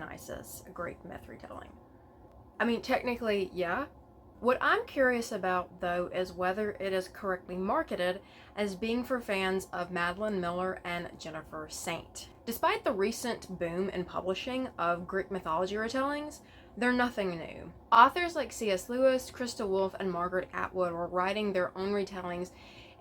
Dionysus, a Greek myth retelling. I mean, technically, yeah. What I'm curious about, though, is whether it is correctly marketed as being for fans of Madeline Miller and Jennifer Saint. Despite the recent boom in publishing of Greek mythology retellings, they're nothing new. Authors like C.S. Lewis, Krista Wolfe, and Margaret Atwood were writing their own retellings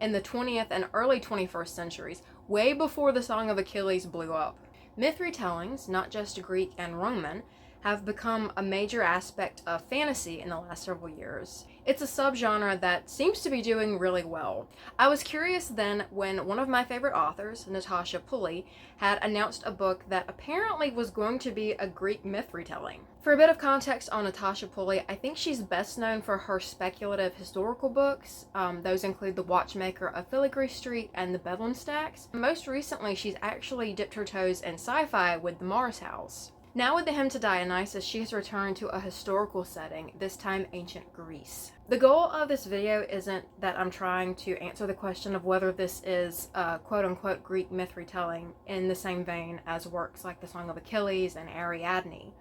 in the 20th and early 21st centuries, way before the Song of Achilles blew up. Myth retellings, not just Greek and Roman, have become a major aspect of fantasy in the last several years. It's a subgenre that seems to be doing really well. I was curious then when one of my favorite authors, Natasha Pulley, had announced a book that apparently was going to be a Greek myth retelling. For a bit of context on Natasha Pulley, I think she's best known for her speculative historical books. Those include The Watchmaker of Filigree Street and The Bedlam Stacks. Most recently, she's actually dipped her toes in sci-fi with The Mars House. Now with the hymn to Dionysus, she has returned to a historical setting, this time ancient Greece. The goal of this video isn't that I'm trying to answer the question of whether this is a quote-unquote Greek myth retelling in the same vein as works like the Song of Achilles and Ariadne.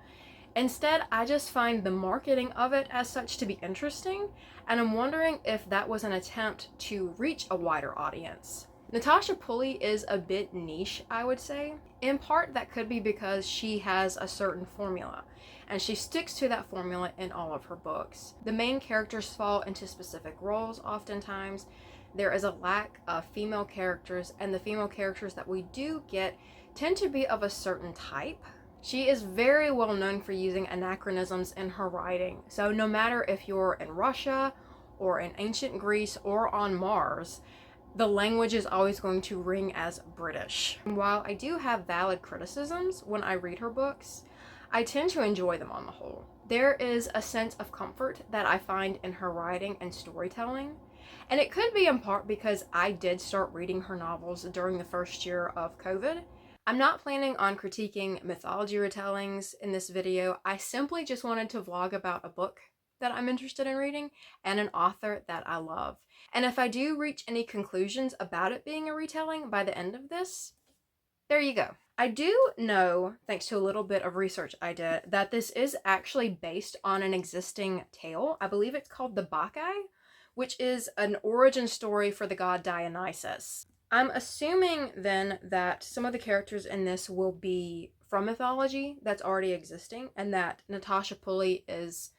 Instead, I just find the marketing of it as such to be interesting, and I'm wondering if that was an attempt to reach a wider audience. Natasha Pulley is a bit niche, I would say. In part, that could be because she has a certain formula, and she sticks to that formula in all of her books. The main characters fall into specific roles oftentimes. There is a lack of female characters, and the female characters that we do get tend to be of a certain type. She is very well known for using anachronisms in her writing, so no matter if you're in Russia, or in ancient Greece, or on Mars, the language is always going to ring as British. And while I do have valid criticisms when I read her books, I tend to enjoy them on the whole. There is a sense of comfort that I find in her writing and storytelling, and it could be in part because I did start reading her novels during the first year of COVID. I'm not planning on critiquing mythology retellings in this video. I simply just wanted to vlog about a book that I'm interested in reading and an author that I love. And if I do reach any conclusions about it being a retelling by the end of this, there you go. I do know, thanks to a little bit of research I did, that this is actually based on an existing tale. I believe it's called the Bacchae, which is an origin story for the god Dionysus. I'm assuming then that some of the characters in this will be from mythology that's already existing, and that Natasha Pulley is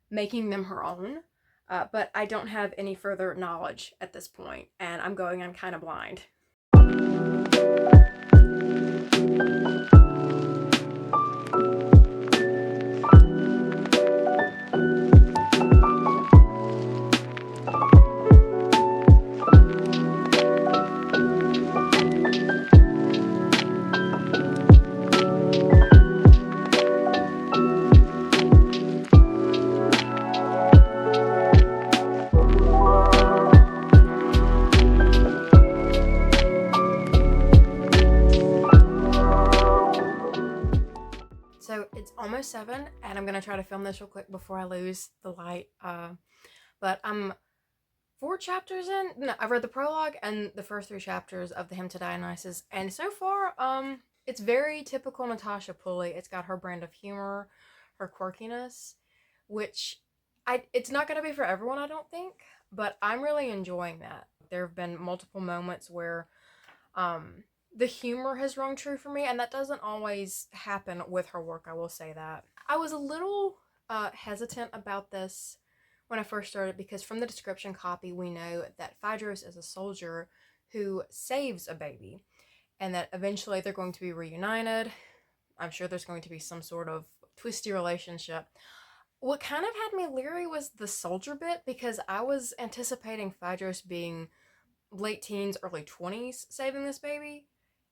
making them her own. But I don't have any further knowledge at this point, and I'm going in kind of blind. So it's almost 7, and I'm going to try to film this real quick before I lose the light. But I'm 4 chapters in. No, I've read the prologue and the first 3 chapters of the Hymn to Dionysus, and so far, it's very typical Natasha Pulley. It's got her brand of humor, her quirkiness, which it's not going to be for everyone, I don't think, but I'm really enjoying that. There have been multiple moments where, the humor has rung true for me, and that doesn't always happen with her work, I will say that. I was a little hesitant about this when I first started because from the description copy we know that Phaedrus is a soldier who saves a baby, and that eventually they're going to be reunited. I'm sure there's going to be some sort of twisty relationship. What kind of had me leery was the soldier bit, because I was anticipating Phaedrus being late teens, early 20s saving this baby,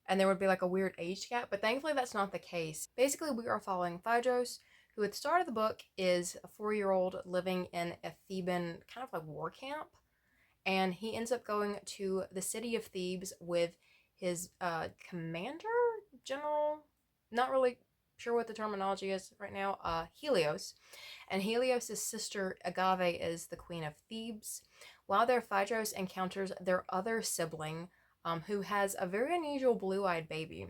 and there would be like a weird age gap, but thankfully that's not the case. Basically, we are following Phaedrus, who at the start of the book is a 4-year-old living in a Theban kind of like war camp, and he ends up going to the city of Thebes with his commander, general, not really sure what the terminology is right now, Helios, and Helios' sister Agave is the queen of Thebes. While there, Phaedrus encounters their other sibling, who has a very unusual blue-eyed baby.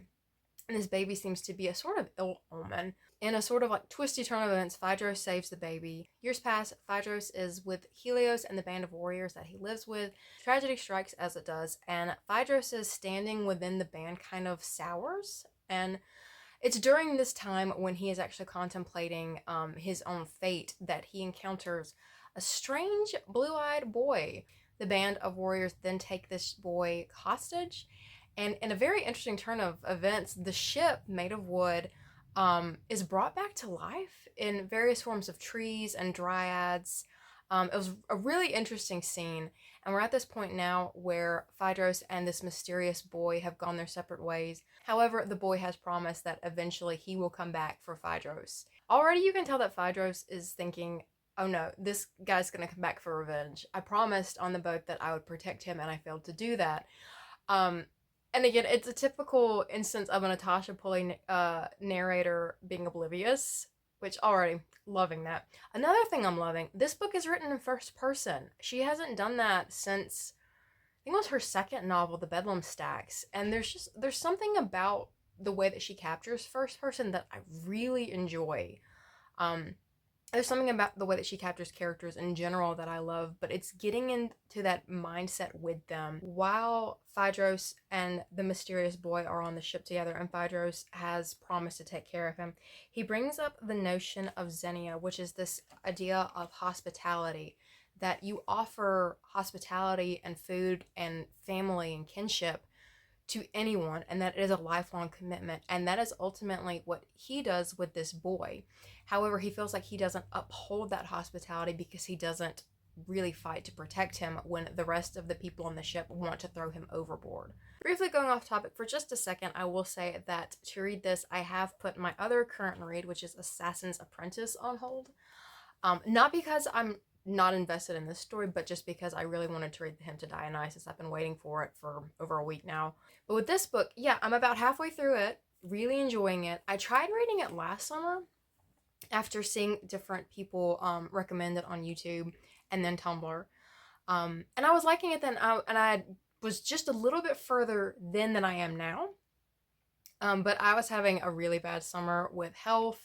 and this baby seems to be a sort of ill omen. In a sort of like twisty turn of events, Phaedros saves the baby. Years pass, Phaedros is with Helios and the band of warriors that he lives with. Tragedy strikes as it does, and Phaedros' standing within the band kind of sours. And it's during this time when he is actually contemplating his own fate that he encounters a strange blue-eyed boy. The band of warriors then take this boy hostage, and in a very interesting turn of events, the ship made of wood is brought back to life in various forms of trees and dryads. It was a really interesting scene, and we're at this point now where Phaedros and this mysterious boy have gone their separate ways. However, the boy has promised that eventually he will come back for Phaedros. Already you can tell that Phaedros is thinking, oh no, this guy's gonna come back for revenge. I promised on the boat that I would protect him, and I failed to do that. Um, and again, it's a typical instance of a Natasha Pulley narrator being oblivious, which already loving that. Another thing I'm loving, this book is written in first person. She hasn't done that since I think it was her second novel, The Bedlam Stacks, and there's something about the way that she captures first person that I really enjoy. Um, there's something about the way that she captures characters in general that I love, but it's getting into that mindset with them. While Phaedros and the mysterious boy are on the ship together, and Phaedros has promised to take care of him, he brings up the notion of xenia, which is this idea of hospitality, that you offer hospitality and food and family and kinship to anyone, and that it is a lifelong commitment, and that is ultimately what he does with this boy. However, he feels like he doesn't uphold that hospitality because he doesn't really fight to protect him when the rest of the people on the ship want to throw him overboard. Briefly going off topic for just a second, I will say that to read this, I have put my other current read, which is Assassin's Apprentice, on hold. Not because I'm not invested in this story, but just because I really wanted to read The Hymn to Dionysus. I've been waiting for it for over a week now. But with this book, yeah, I'm about halfway through it, really enjoying it. I tried reading it last summer after seeing different people recommend it on YouTube and then Tumblr. And I was liking it then, and I was just a little bit further then than I am now. But I was having a really bad summer with health,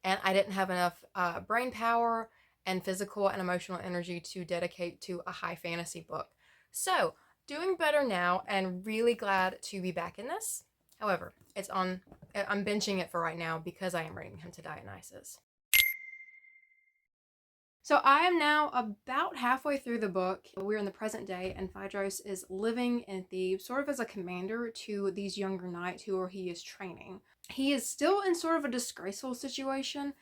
and I didn't have enough brain power and physical and emotional energy to dedicate to a high fantasy book. So, doing better now and really glad to be back in this. However, I'm benching it for right now because I am reading Hymn to Dionysus. So I am now about halfway through the book. We're in the present day, and Phaedros is living in Thebes, sort of as a commander to these younger knights who he is training. He is still in sort of a disgraceful situation,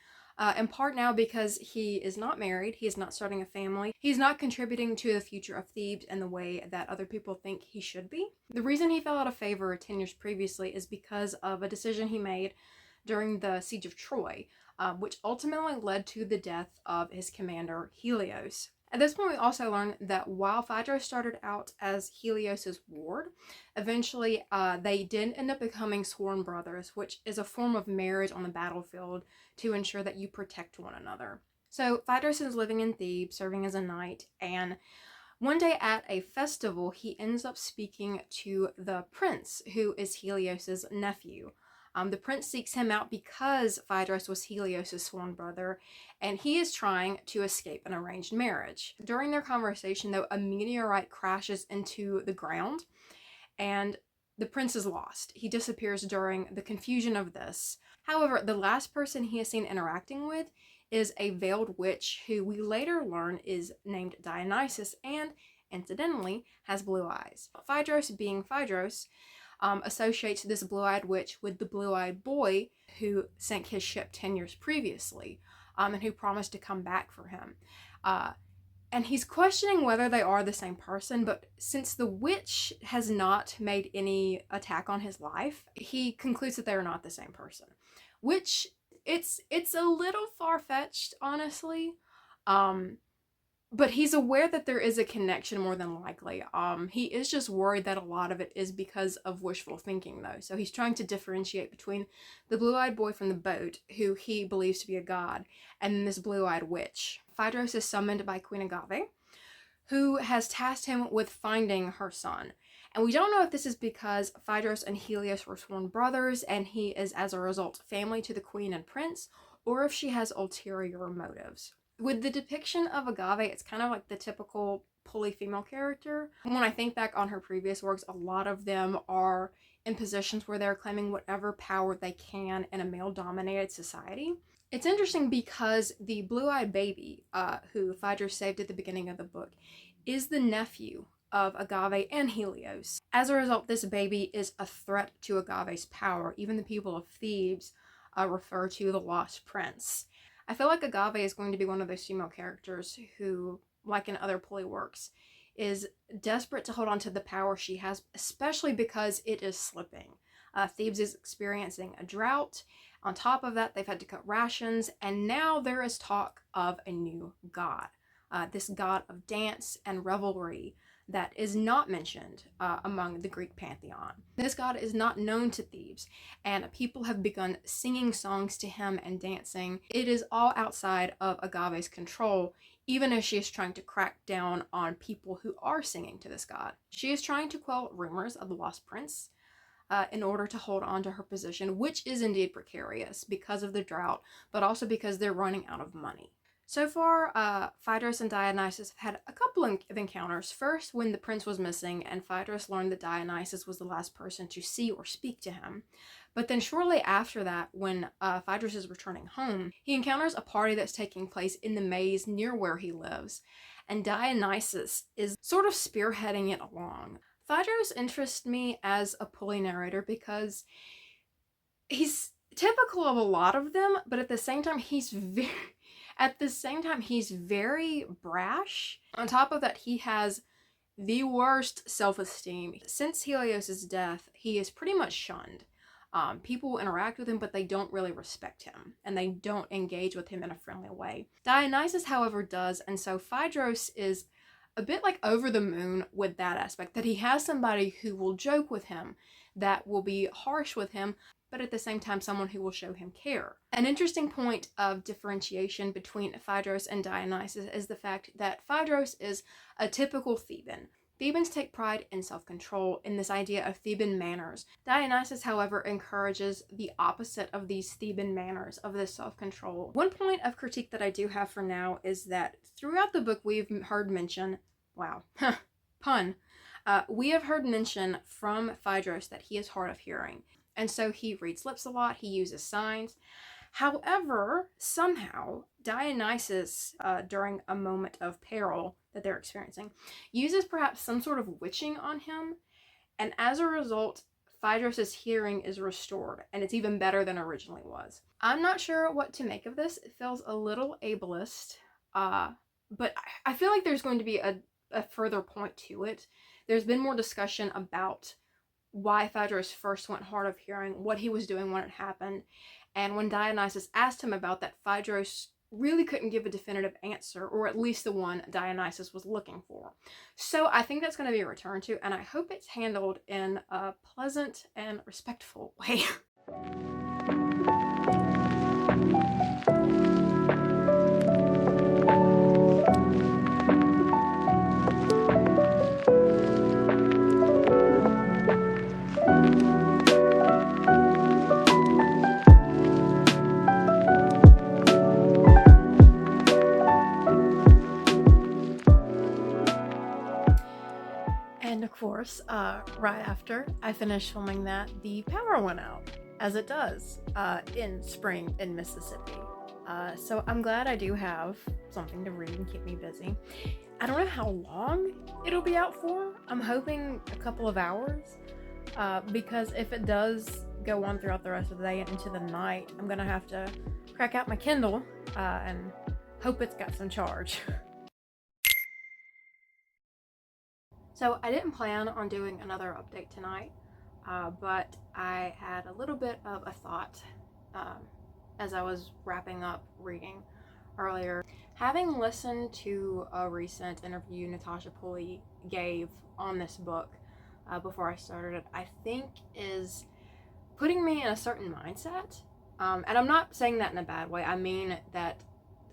in part now because he is not married, he is not starting a family, he's not contributing to the future of Thebes in the way that other people think he should be. The reason he fell out of favor 10 years previously is because of a decision he made during the siege of Troy, which ultimately led to the death of his commander, Helios. At this point, we also learn that while Phaedros started out as Helios's ward, eventually they did end up becoming sworn brothers, which is a form of marriage on the battlefield to ensure that you protect one another. So Phaedros is living in Thebes, serving as a knight, and one day at a festival, he ends up speaking to the prince, who is Helios's nephew. The prince seeks him out because Phaedros was Helios' sworn brother, and he is trying to escape an arranged marriage. During their conversation, though, a meteorite crashes into the ground, and the prince is lost. He disappears during the confusion of this. However, the last person he is seen interacting with is a veiled witch who we later learn is named Dionysus and, incidentally, has blue eyes. Phaedros, being Phaedros, associates this blue-eyed witch with the blue-eyed boy who sank his ship 10 years previously, and who promised to come back for him. And he's questioning whether they are the same person, but since the witch has not made any attack on his life, he concludes that they are not the same person. Which, it's a little far-fetched, honestly. But he's aware that there is a connection more than likely. He is just worried that a lot of it is because of wishful thinking, though. So he's trying to differentiate between the blue-eyed boy from the boat, who he believes to be a god, and this blue-eyed witch. Phaedros is summoned by Queen Agave, who has tasked him with finding her son. And we don't know if this is because Phaedrus and Helios were sworn brothers and he is, as a result, family to the queen and prince, or if she has ulterior motives. With the depiction of Agave, it's kind of like the typical Pulley female character. When I think back on her previous works, a lot of them are in positions where they're claiming whatever power they can in a male-dominated society. It's interesting because the blue-eyed baby, who Phaedrus saved at the beginning of the book, is the nephew of Agave and Helios. As a result, this baby is a threat to Agave's power. Even the people of Thebes refer to the lost prince. I feel like Agave is going to be one of those female characters who, like in other Pulley works, is desperate to hold on to the power she has, especially because it is slipping. Thebes is experiencing a drought. On top of that, they've had to cut rations, and now there is talk of a new god. This god of dance and revelry that is not mentioned among the Greek pantheon. This god is not known to Thebes, and people have begun singing songs to him and dancing. It is all outside of Agave's control, even as she is trying to crack down on people who are singing to this god. She is trying to quell rumors of the lost prince in order to hold on to her position, which is indeed precarious because of the drought, but also because they're running out of money. So far, Phaedrus and Dionysus have had a couple of encounters. First, when the prince was missing, and Phaedrus learned that Dionysus was the last person to see or speak to him. But then shortly after that, when Phaedrus is returning home, he encounters a party that's taking place in the maze near where he lives, and Dionysus is sort of spearheading it along. Phaedrus interests me as a Pulley narrator because he's typical of a lot of them, but at the same time, he's very brash. On top of that, he has the worst self-esteem. Since Helios' death, he is pretty much shunned. People will interact with him, but they don't really respect him, and they don't engage with him in a friendly way. Dionysus, however, does, and so Phaedrus is a bit like over the moon with that aspect, that he has somebody who will joke with him, that will be harsh with him, but at the same time someone who will show him care. An interesting point of differentiation between Phaedrus and Dionysus is the fact that Phaedrus is a typical Theban. Thebans take pride in self-control, in this idea of Theban manners. Dionysus, however, encourages the opposite of these Theban manners, of this self-control. One point of critique that I do have for now is that throughout the book we've heard mention, wow, pun, we have heard mention from Phaedrus that he is hard of hearing, and so he reads lips a lot, he uses signs. However, somehow, Dionysus, during a moment of peril that they're experiencing, uses perhaps some sort of witching on him, and as a result, Phaedrus' hearing is restored, and it's even better than originally was. I'm not sure what to make of this. It feels a little ableist, but I feel like there's going to be a further point to it. There's been more discussion about why Phaedrus first went hard of hearing, what he was doing when it happened, and when Dionysus asked him about that, Phaedrus really couldn't give a definitive answer, or at least the one Dionysus was looking for. So I think that's going to be returned to, and I hope it's handled in a pleasant and respectful way. And of course, right after I finished filming that, the power went out, as it does in spring in Mississippi. So I'm glad I do have something to read and keep me busy. I don't know how long it'll be out for. I'm hoping a couple of hours, because if it does go on throughout the rest of the day and into the night, I'm gonna have to crack out my Kindle and hope it's got some charge. So I didn't plan on doing another update tonight, but I had a little bit of a thought as I was wrapping up reading earlier. Having listened to a recent interview Natasha Pulley gave on this book before I started it, I think is putting me in a certain mindset. And I'm not saying that in a bad way. I mean that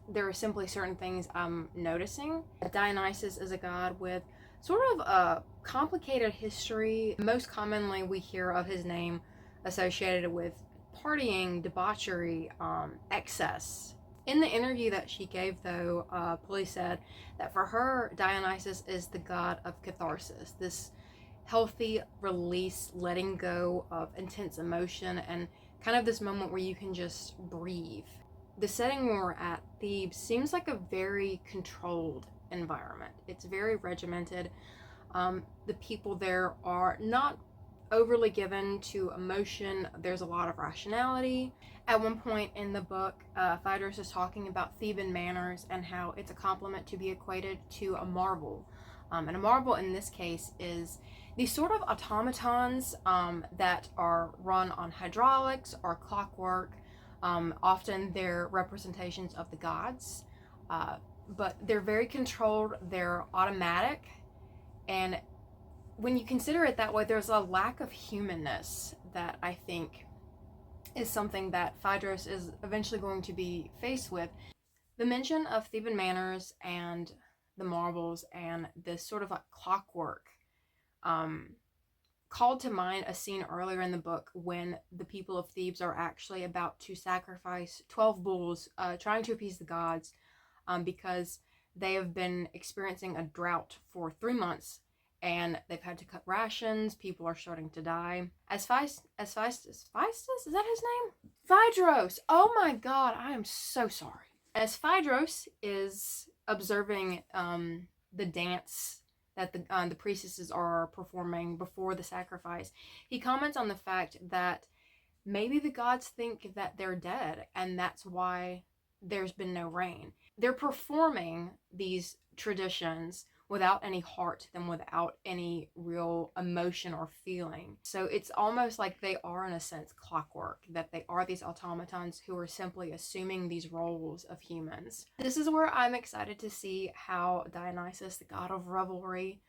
there are simply certain things I'm noticing. Dionysus is a god with sort of a complicated history. Most commonly, we hear of his name associated with partying, debauchery, excess. In the interview that she gave, though, Pulley said that for her, Dionysus is the god of catharsis, this healthy release, letting go of intense emotion, and kind of this moment where you can just breathe. The setting where we're at, Thebes, seems like a very controlled environment. It's very regimented. The people there are not overly given to emotion. There's a lot of rationality. At one point in the book, Phaedrus is talking about Theban manners and how it's a compliment to be equated to a marvel. And a marvel in this case is these sort of automatons that are run on hydraulics or clockwork. Often they're representations of the gods, but they're very controlled, they're automatic, and when you consider it that way, there's a lack of humanness that I think is something that Phaedrus is eventually going to be faced with. The mention of Theban manners and the marbles and this sort of like clockwork called to mind a scene earlier in the book when the people of Thebes are actually about to sacrifice 12 bulls, trying to appease the gods, because they have been experiencing a drought for 3 months and they've had to cut rations. People are starting to die. As Phaedrus, is that his name? Phaedrus! Oh my god, I am so sorry. As Phaedrus is observing the dance that the priestesses are performing before the sacrifice, he comments on the fact that maybe the gods think that they're dead, and that's why there's been no rain. They're performing these traditions without any heart to them, without any real emotion or feeling. So it's almost like they are, in a sense, clockwork, that they are these automatons who are simply assuming these roles of humans. This is where I'm excited to see how Dionysus, the god of revelry,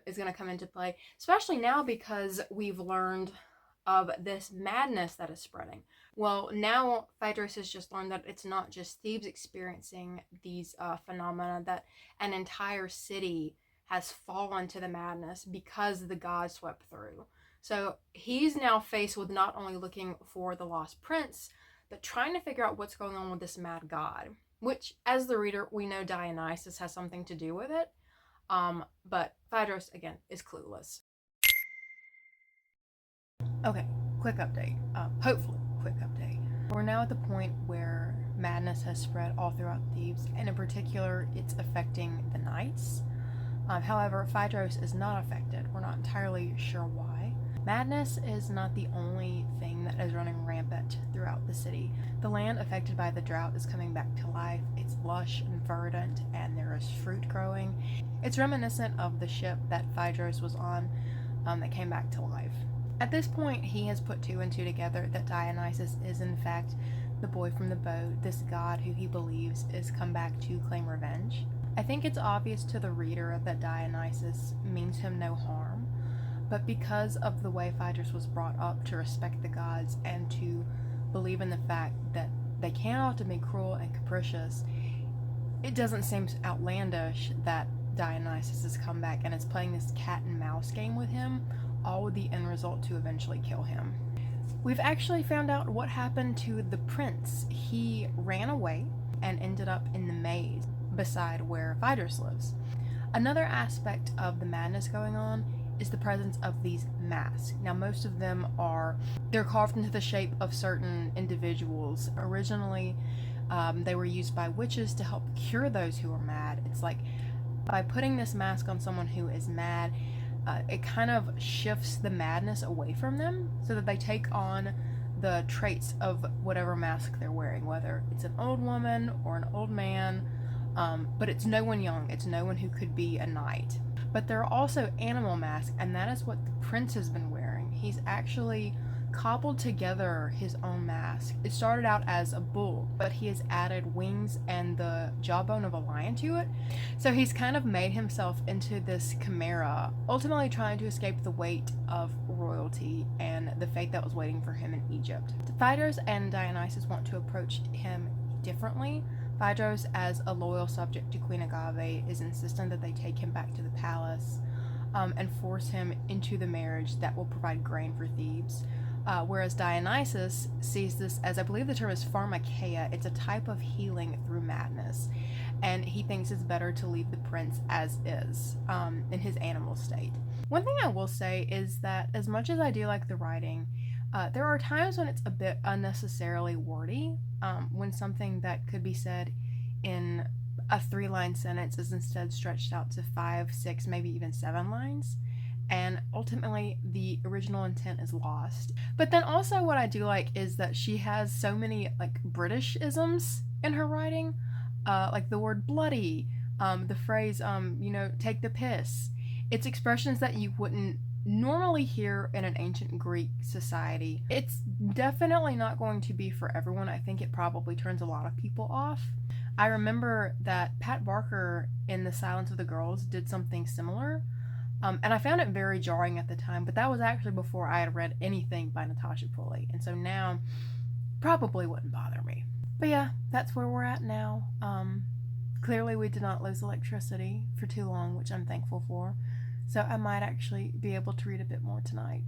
is going to come into play, especially now because we've learned of this madness that is spreading. Well, now Phaedrus has just learned that it's not just Thebes experiencing these phenomena, that an entire city has fallen to the madness because the gods swept through. So he's now faced with not only looking for the lost prince, but trying to figure out what's going on with this mad god, which, as the reader, we know Dionysus has something to do with it, but Phaedrus, again, is clueless. Okay, quick update. Hopefully, quick update. We're now at the point where madness has spread all throughout Thebes, and in particular, it's affecting the knights. However, Phaedrus is not affected. We're not entirely sure why. Madness is not the only thing that is running rampant throughout the city. The land affected by the drought is coming back to life. It's lush and verdant, and there is fruit growing. It's reminiscent of the ship that Phaedrus was on that came back to life. At this point, he has put 2 and 2 together that Dionysus is in fact the boy from the boat, this god who he believes is come back to claim revenge. I think it's obvious to the reader that Dionysus means him no harm, but because of the way Phaedrus was brought up to respect the gods and to believe in the fact that they can often be cruel and capricious, it doesn't seem outlandish that Dionysus has come back and is playing this cat and mouse game with him, all with the end result to eventually kill him. We've actually found out what happened to the prince. He ran away and ended up in the maze beside where Phaedrus lives. Another aspect of the madness going on is the presence of these masks. Now, most of them they're carved into the shape of certain individuals. Originally, they were used by witches to help cure those who are mad. It's like by putting this mask on someone who is mad, it kind of shifts the madness away from them so that they take on the traits of whatever mask they're wearing, whether it's an old woman or an old man, but it's no one young, it's no one who could be a knight. But there are also animal masks, and that is what the prince has been wearing. He's actually cobbled together his own mask. It started out as a bull, but he has added wings and the jawbone of a lion to it. So he's kind of made himself into this chimera, ultimately trying to escape the weight of royalty and the fate that was waiting for him in Egypt. Phaedrus and Dionysus want to approach him differently Phaedrus, as a loyal subject to Queen Agave, is insistent that they take him back to the palace and force him into the marriage that will provide grain for Thebes. Whereas Dionysus sees this as, I believe the term is pharmakeia, it's a type of healing through madness. And he thinks it's better to leave the prince as is, in his animal state. One thing I will say is that as much as I do like the writing, there are times when it's a bit unnecessarily wordy, when something that could be said in a 3-line sentence is instead stretched out to 5, 6, maybe even 7 lines. And ultimately, the original intent is lost. But then also what I do like is that she has so many, like, British-isms in her writing, like the word bloody, the phrase, take the piss. It's expressions that you wouldn't normally hear in an ancient Greek society. It's definitely not going to be for everyone. I think it probably turns a lot of people off. I remember that Pat Barker in The Silence of the Girls did something similar, and I found it very jarring at the time, but that was actually before I had read anything by Natasha Pulley, and so now probably wouldn't bother me. But yeah, that's where we're at now. Clearly we did not lose electricity for too long, which I'm thankful for, so I might actually be able to read a bit more tonight.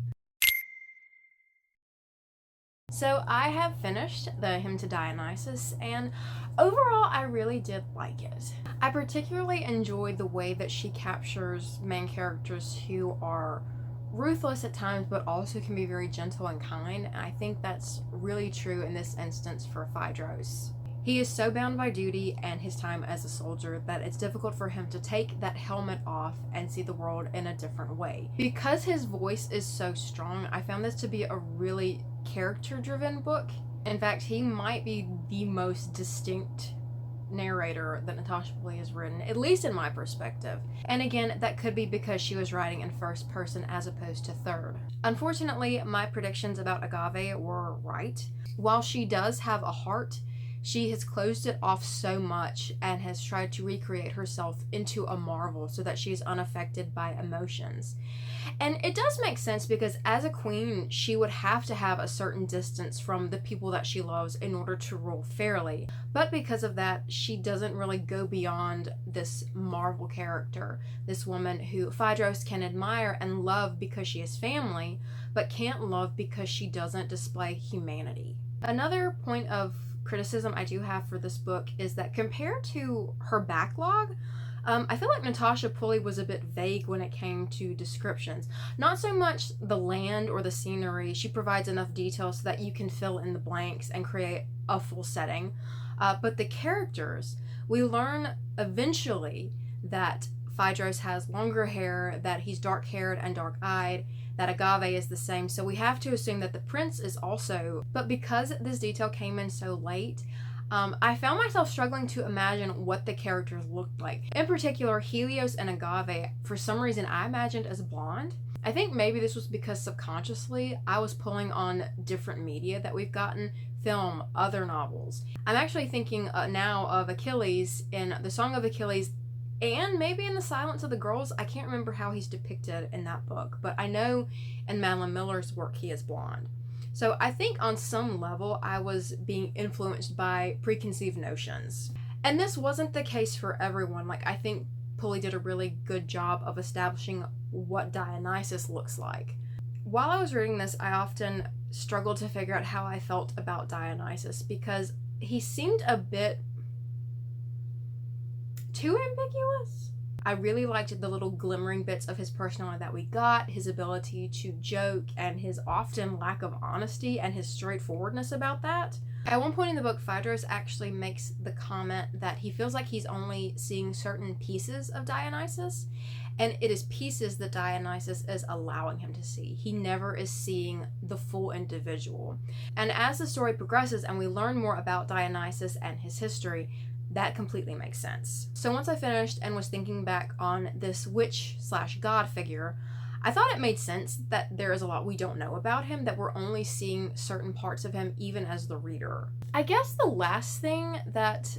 So I have finished the Hymn to Dionysus, and overall I really did like it. I particularly enjoyed the way that she captures main characters who are ruthless at times but also can be very gentle and kind, and I think that's really true in this instance for Phaedrus. He is so bound by duty and his time as a soldier that it's difficult for him to take that helmet off and see the world in a different way. Because his voice is so strong, I found this to be a really character-driven book. In fact, he might be the most distinct narrator that Natasha Pulley has written, at least in my perspective. And again, that could be because she was writing in first person as opposed to third. Unfortunately, my predictions about Agave were right. While she does have a heart, she has closed it off so much and has tried to recreate herself into a marvel so that she's unaffected by emotions. And it does make sense because as a queen, she would have to have a certain distance from the people that she loves in order to rule fairly. But because of that, she doesn't really go beyond this marvel character, this woman who Phaedrus can admire and love because she is family, but can't love because she doesn't display humanity. Another point of criticism I do have for this book is that compared to her backlog, I feel like Natasha Pulley was a bit vague when it came to descriptions. Not so much the land or the scenery. She provides enough detail so that you can fill in the blanks and create a full setting. But the characters, we learn eventually that Phaedrus has longer hair, that he's dark-haired and dark-eyed, that Agave is the same, so we have to assume that the prince is also. But because this detail came in so late, I found myself struggling to imagine what the characters looked like. In particular, Helios and Agave, for some reason, I imagined as blonde. I think maybe this was because subconsciously I was pulling on different media that we've gotten, film, other novels. I'm actually thinking now of Achilles in The Song of Achilles, and maybe in The Silence of the Girls. I can't remember how he's depicted in that book, but I know in Madeline Miller's work he is blonde. So I think on some level I was being influenced by preconceived notions. And this wasn't the case for everyone. Like, I think Pulley did a really good job of establishing what Dionysus looks like. While I was reading this, I often struggled to figure out how I felt about Dionysus because he seemed a bit too ambiguous. I really liked the little glimmering bits of his personality that we got, his ability to joke, and his often lack of honesty and his straightforwardness about that. At one point in the book, Phaedrus actually makes the comment that he feels like he's only seeing certain pieces of Dionysus, and it is pieces that Dionysus is allowing him to see. He never is seeing the full individual. And as the story progresses and we learn more about Dionysus and his history, that completely makes sense. So once I finished and was thinking back on this witch/god figure, I thought it made sense that there is a lot we don't know about him, that we're only seeing certain parts of him even as the reader. I guess the last thing that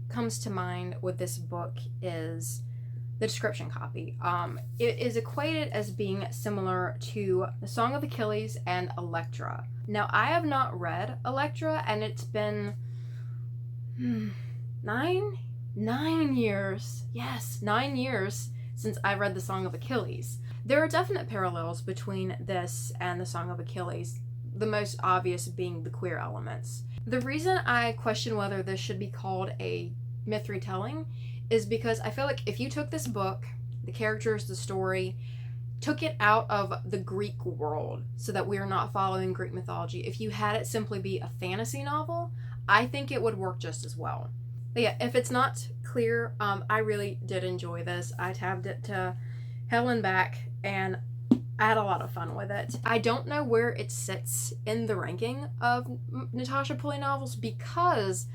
comes to mind with this book is the description copy. It is equated as being similar to The Song of Achilles and Electra. Now, I have not read Electra, and it's been 9 years. Yes, 9 years since I read the Song of Achilles. There are definite parallels between this and the Song of Achilles, the most obvious being the queer elements. The reason I question whether this should be called a myth retelling is because I feel like if you took this book, the characters, the story, took it out of the Greek world so that we are not following Greek mythology, if you had it simply be a fantasy novel, I think it would work just as well. But yeah, if it's not clear, I really did enjoy this. I tabbed it to hell and back, and I had a lot of fun with it. I don't know where it sits in the ranking of Natasha Pulley novels because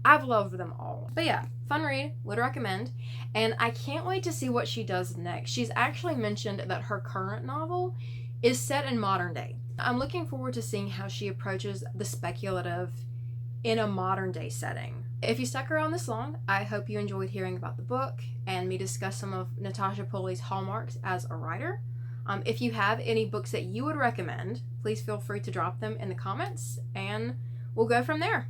I've loved them all. But yeah, fun read, would recommend. And I can't wait to see what she does next. She's actually mentioned that her current novel is set in modern day. I'm looking forward to seeing how she approaches the speculative in a modern day setting. If you stuck around this long, I hope you enjoyed hearing about the book and me discuss some of Natasha Pulley's hallmarks as a writer. If you have any books that you would recommend, please feel free to drop them in the comments and we'll go from there.